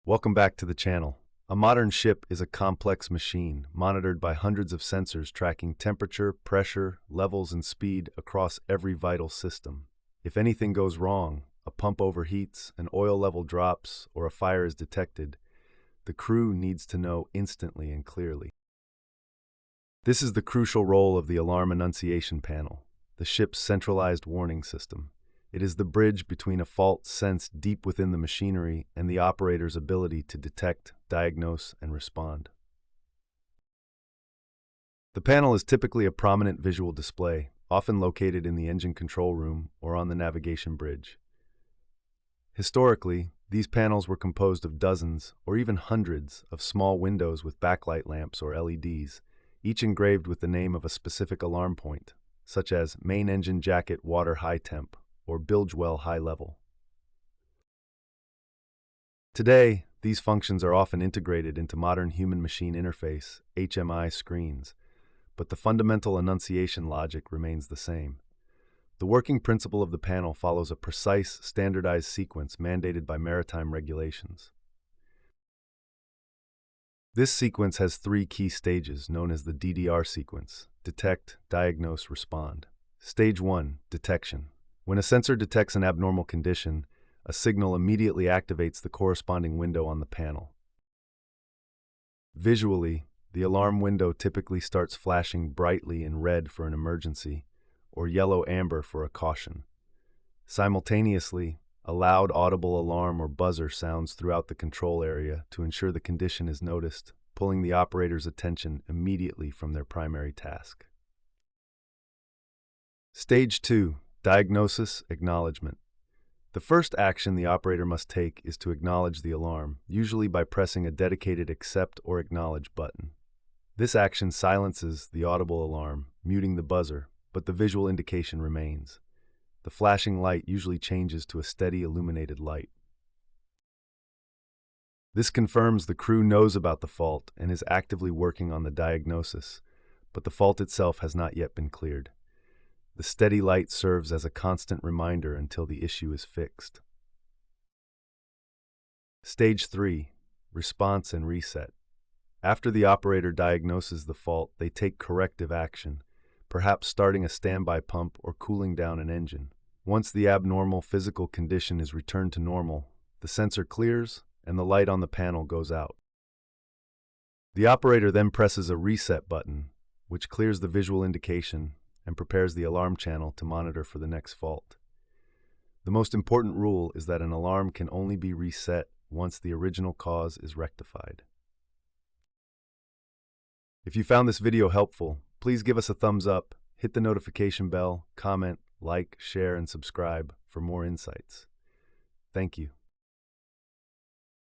Welcome back to the channel. A modern ship is a complex machine monitored by hundreds of sensors tracking temperature, pressure, levels, and speed across every vital system. If anything goes wrong, a pump overheats, an oil level drops, or a fire is detected, the crew needs to know instantly and clearly. This is the crucial role of the Alarm Annunciation Panel, the ship's centralized warning system. It is the bridge between a fault sensed deep within the machinery and the operator's ability to detect, diagnose, and respond. The panel is typically a prominent visual display, often located in the engine control room or on the navigation bridge. Historically, these panels were composed of dozens or even hundreds of small windows with backlight lamps or LEDs, each engraved with the name of a specific alarm point, such as main engine jacket water high temp or bilge well high level. Today, these functions are often integrated into modern human-machine interface (HMI) screens, but the fundamental annunciation logic remains the same. The working principle of the panel follows a precise, standardized sequence mandated by maritime regulations. This sequence has three key stages known as the DDR sequence: detect, diagnose, respond. Stage 1, detection. When a sensor detects an abnormal condition, a signal immediately activates the corresponding window on the panel. Visually, the alarm window typically starts flashing brightly in red for an emergency, or yellow-amber for a caution. Simultaneously, a loud audible alarm or buzzer sounds throughout the control area to ensure the condition is noticed, pulling the operator's attention immediately from their primary task. Stage 2, diagnosis, acknowledgement. The first action the operator must take is to acknowledge the alarm, usually by pressing a dedicated accept or acknowledge button. This action silences the audible alarm, muting the buzzer, but the visual indication remains. The flashing light usually changes to a steady illuminated light. This confirms the crew knows about the fault and is actively working on the diagnosis, but the fault itself has not yet been cleared. The steady light serves as a constant reminder until the issue is fixed. Stage 3, response and reset. After the operator diagnoses the fault, they take corrective action, perhaps starting a standby pump or cooling down an engine. Once the abnormal physical condition is returned to normal, the sensor clears and the light on the panel goes out. The operator then presses a reset button, which clears the visual indication and prepares the alarm channel to monitor for the next fault. The most important rule is that an alarm can only be reset once the original cause is rectified. If you found this video helpful, please give us a thumbs up, hit the notification bell, comment, like, share, and subscribe for more insights. Thank you.